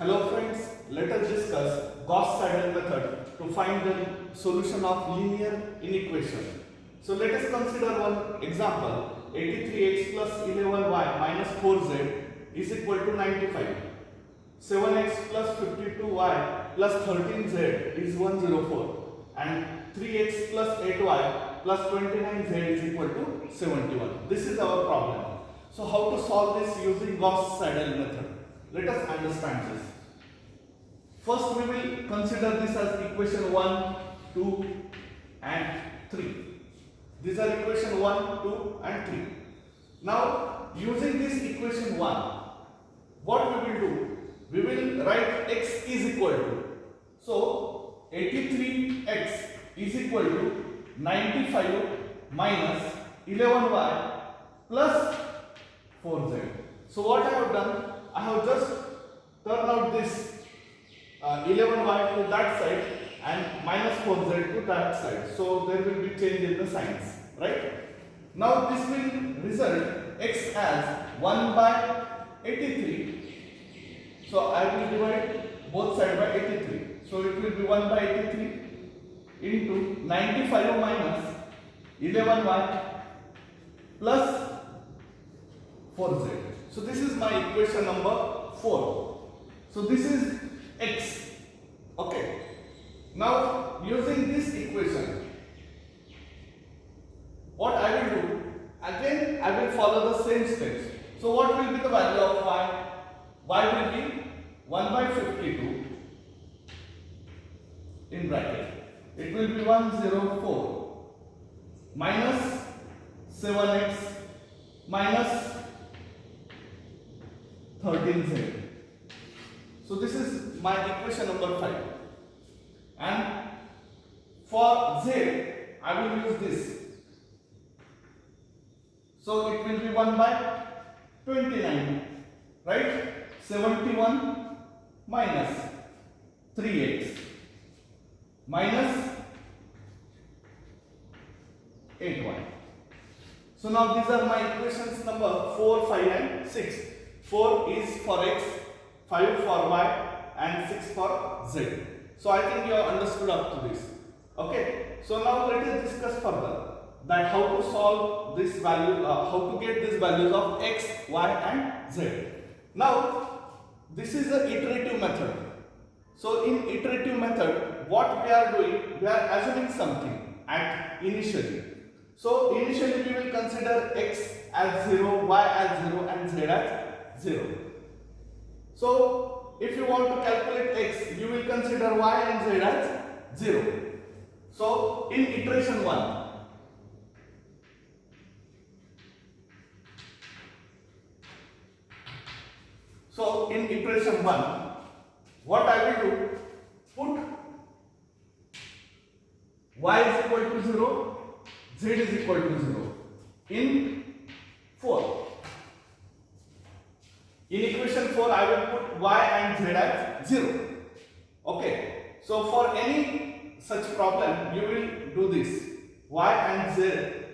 Hello friends, let us discuss Gauss-Seidel method to find the solution of linear inequation. So let us consider one example. 83x plus 11y minus 4z is equal to 95. 7x plus 52y plus 13z is 104 and 3x plus 8y plus 29z is equal to 71. This is our problem. So how to solve this using Gauss-Seidel method? Let us understand this. First we will consider this as equation 1, 2 and 3. These are equation 1, 2 and 3. Now using this equation 1, what we will do? We will write x is equal to. So 83x is equal to 95 minus 11y plus 4z. So what I have done? I have just turned out this 11y to that side and minus 4z to that side. So there will be change in the signs, right? Now this will result x as 1 by 83. So I will divide both sides by 83. So it will be 1 by 83 into 95 minus 11y plus 4z. So this is my equation number 4. So this is x. Okay. Now using this equation, what I will do? Again I will follow the same steps. So what will be the value of y? Y will be 1 by 52 in bracket. It will be 104 minus 7x minus 13z. So this is my equation number 5. And for z, I will use this. So it will be 1 by 29, right? 71 minus 3x minus 8y. So now these are my equations number 4, 5 and 6. 4 is for x, 5 for y and 6 for z. So I think you have understood up to this. Okay. So now let us discuss further that how to solve this value, how to get these values of x, y and z. Now this is the iterative method. So in iterative method, what we are doing, we are assuming something at initially. So initially we will consider x as 0, y as 0 and z as 0. So if you want to calculate x, you will consider y and z as 0. So in iteration 1, what I will do, put y is equal to 0, z is equal to 0 in 4. In equation 4, I will put y and z as 0. Okay. So for any such problem, you will do this. Y and z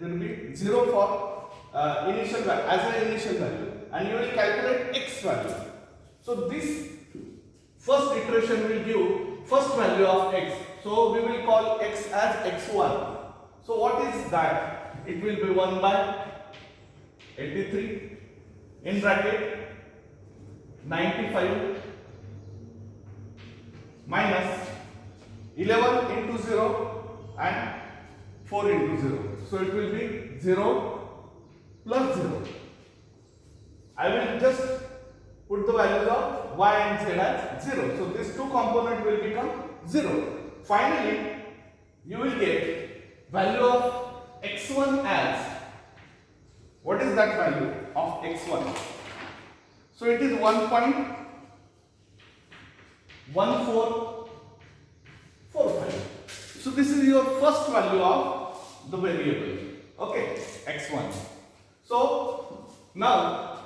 will be 0 for initial value, as an initial value, and you will calculate x value. So this first iteration will give first value of x. So we will call x as x1. So what is that? It will be 1 by 83 in bracket 95 minus 11 into 0 and 4 into 0. So it will be 0 plus 0. I will just put the values of y and z as 0. So these two components will become 0. Finally, you will get value of x1 as, what is that value of x1? So it is 1.1445. So this is your first value of the variable. Okay, x1. So now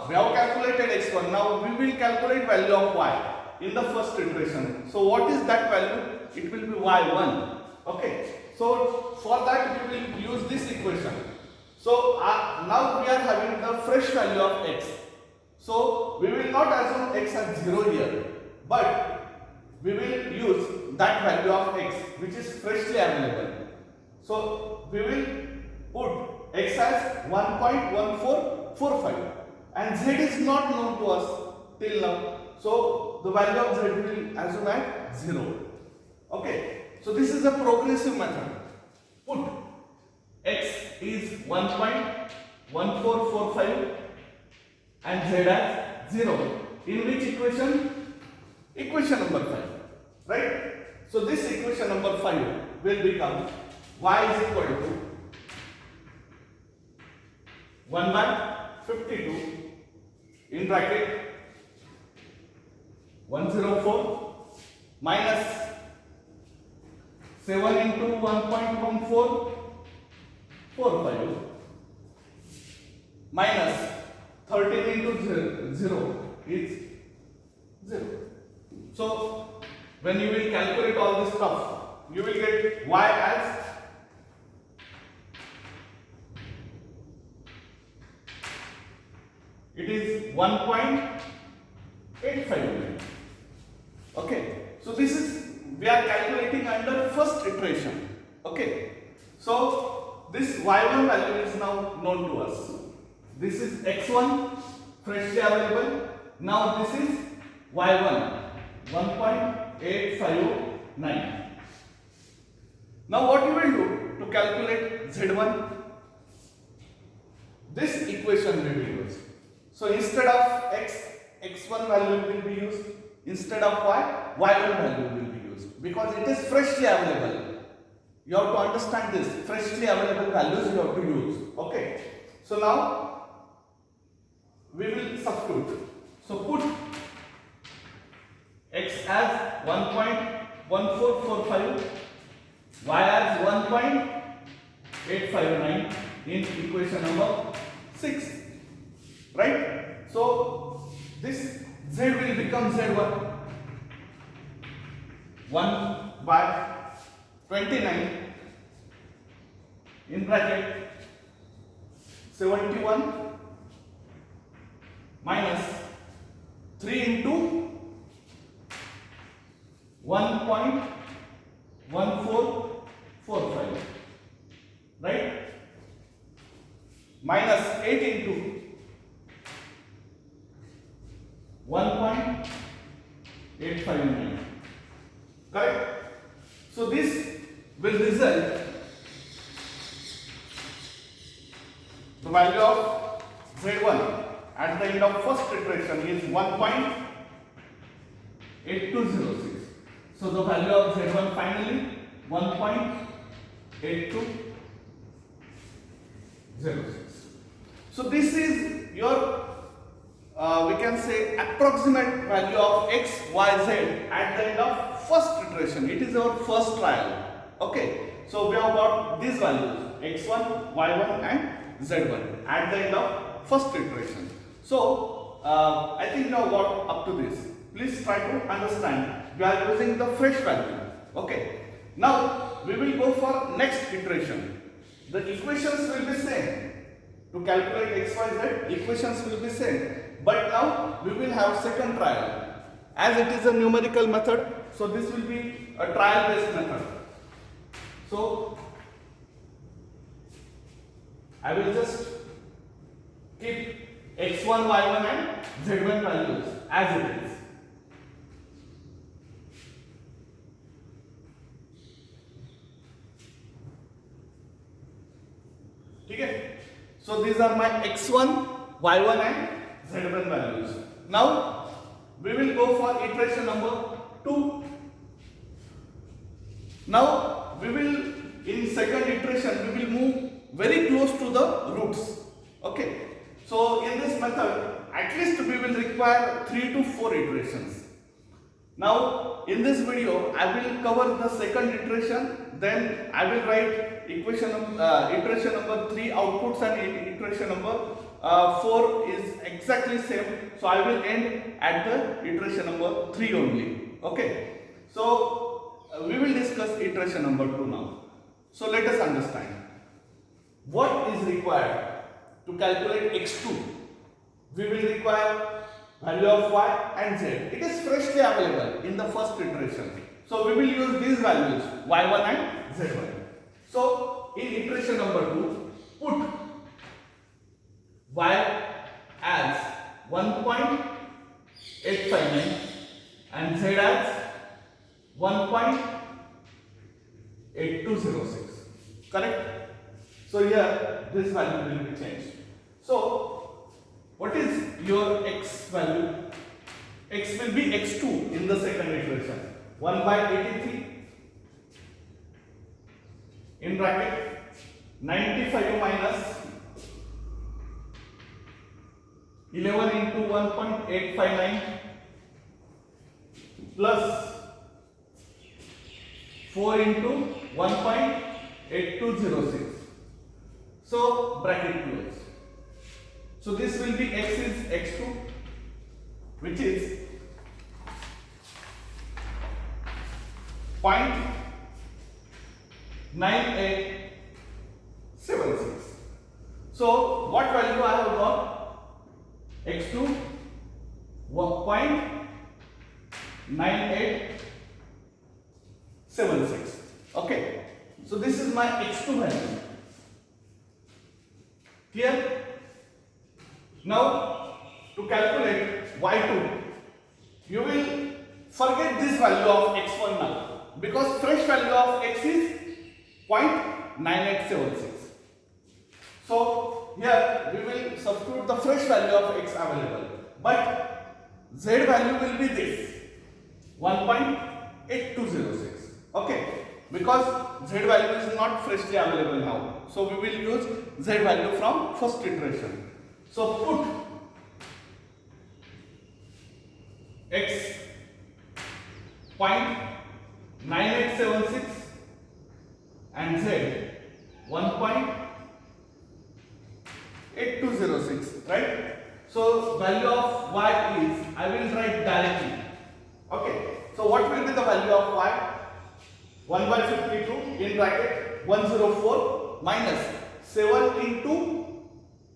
we have calculated x1. Now we will calculate value of y in the first iteration. So what is that value? It will be y1. Okay. So for that we will use this equation. So now we are having the fresh value of x. So we will not assume x as 0 here, but we will use that value of x which is freshly available. So we will put x as 1.1445 and z is not known to us till now. So the value of z will assume at 0. Okay. So this is a progressive method. Put x is 1.1445 and z as 0. In which equation? Equation number 5. Right? So this equation number 5 will become y is equal to 1 by 52 in bracket 104 minus 7 into 1.1445 minus 13 into 0 is 0. So when you will calculate all this stuff, you will get y as it is 1.859. Okay, so this is we are calculating under first iteration. Okay, so this y1 value is now known to us. This is x1 freshly available. Now this is y1 1.859. Now what you will do to calculate z1? This equation we will use. So instead of x1 value will be used, instead of y1 value will be used, because it is freshly available. You have to understand this, freshly available values you have to use. Okay. So now we will substitute. So put x as 1.1445, y as 1.859 in equation number 6. Right? So this z will become z1 1 by 29 in bracket 71 minus 3 into 1.1445, right, minus 8 into 1.859. Correct? So this will result the value of z1 at the end of first iteration is 1.8206. So the value of z1 finally 1.8206. So this is your we can say approximate value of x, y, z at the end of first iteration. It is our first trial. Okay. So we have got these values x1, y1 and z1 at the end of first iteration. So I think you have got up to this. Please try to understand. We are using the fresh value. Okay. Now we will go for next iteration. The equations will be same. To calculate x, y, z, equations will be same. But now we will have second trial. As it is a numerical method, so this will be a trial based method. So I will just keep x1, y1 and z1 values as it is. Okay? So these are my x1, y1 and z1 values. Now we will go for iteration number 2. Now we will, in second iteration, we will move very close to the roots. Okay. So in this method, at least we will require 3 to 4 iterations. Now in this video, I will cover the second iteration. Then I will write iteration number 3 outputs, and iteration number 4 is exactly same. So I will end at the iteration number 3 only. Okay. So we will discuss iteration number 2 now. So let us understand what is required to calculate x2. we will require value of y and z. It is freshly available in the first iteration. So we will use these values y1 and z1. So in iteration number 2, put y as 1.859 and z as 1.8206. Correct? So here this value will be changed. So what is your x value? X will be x2 in the second iteration. 1/83 in bracket 95 minus 11 into 1.859 plus 4 into 1.8206. So bracket close. So this will be x is x2, which is 0.9876. So what value I have got? x2 1.9876. Okay. So this is my x2 value. Clear? Now to calculate y2, you will forget this value of x1 now, because fresh value of x is 0.9876. So here we will substitute the fresh value of x available, but z value will be this 1.8206. Okay, because z value is not freshly available now, so we will use z value from first iteration. So put x 0.9876 and z 1.8206, right? So value of y is, I will write directly. Okay, so what will be the value of y? 1/52 in bracket 104 minus 7 into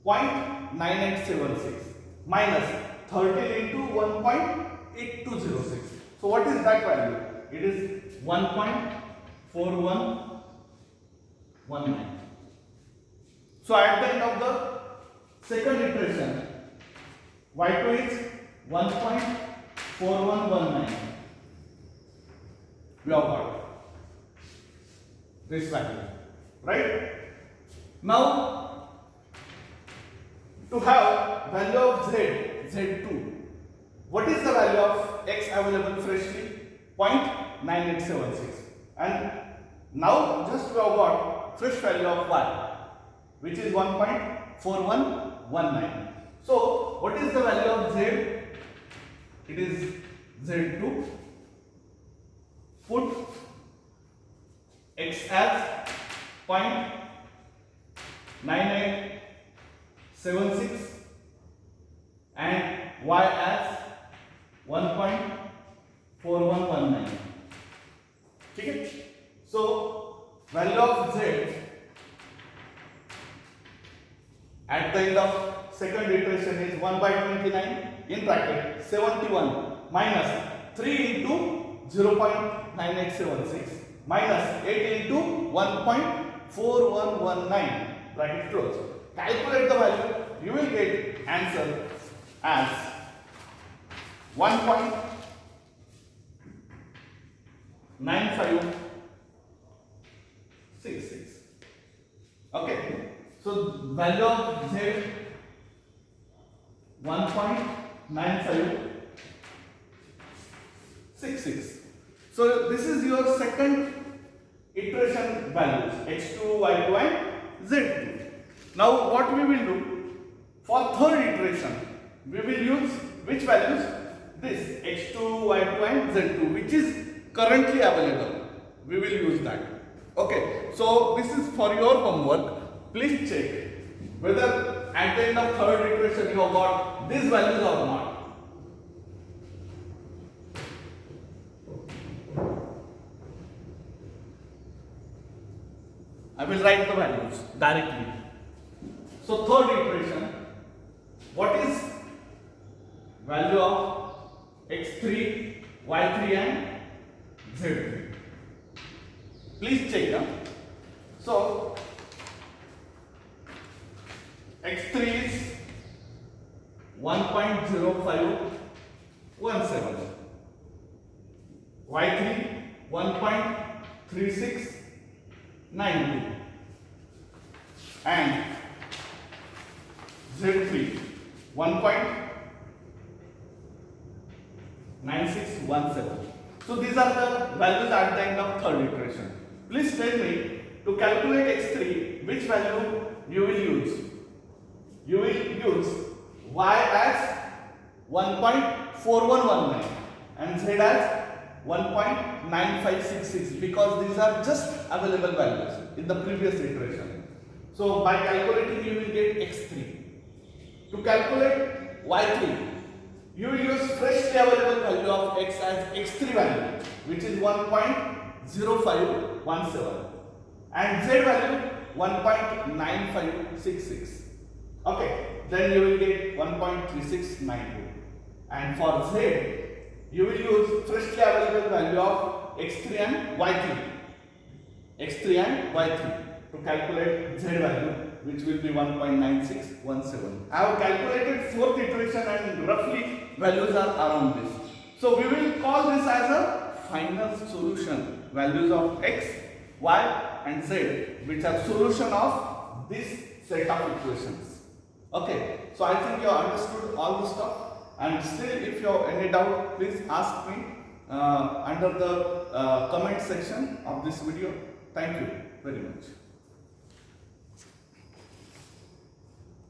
0.9876 minus 13 into 1.8206. So what is that value? It is 1.4119. So at the end of the second iteration, y2 is 1.4119. We have got this value, right? Now to have value of z2, what is the value of x available freshly? 0.9876. And now just we have got fresh value of y, which is 1.4119. So what is the value of z? It is z2. Put x as 0.9876 and y as 1.4119. Okay? So value of z at the end of second iteration is 1/29 in bracket 71 minus 3 into 0.9876 minus 8 into 1.4119 bracket close. Calculate the value, you will get answer as 1.9566. Okay, so value of z 1.9566. So this is your second iteration values x2, y2 and z2. Now what we will do for third iteration, we will use which values? This x2, y2 and z2, which is currently available. We will use that. Okay, so this is for your homework. Please check whether at the end of third iteration you have got these values or not. I will write the values directly. So third iteration, what is value of x3, y3 and z3. Please check them. So x3 is 1.0517, y3 1.3692 and z3 1.9617. So these are the values at the end of third iteration. Please tell me, to calculate x3, which value you will use? You will use y as 1.4119 and z as 1.9566 because these are just available values in the previous iteration. So by calculating you will get x3. To calculate y3, you will use freshly available value of x as x3 value, which is 1.0517 and z value 1.9566. Okay, then you will get 1.3692. And for z, you will use freshly available value of x3 and y3. x3 and y3 to calculate z value, which will be 1.9617. I have calculated fourth iteration and roughly values are around this. So we will call this as a final solution, values of x, y and z, which are solution of this set of equations. Okay, so I think you have understood all the stuff, and still if you have any doubt, please ask me under the comment section of this video. Thank you very much.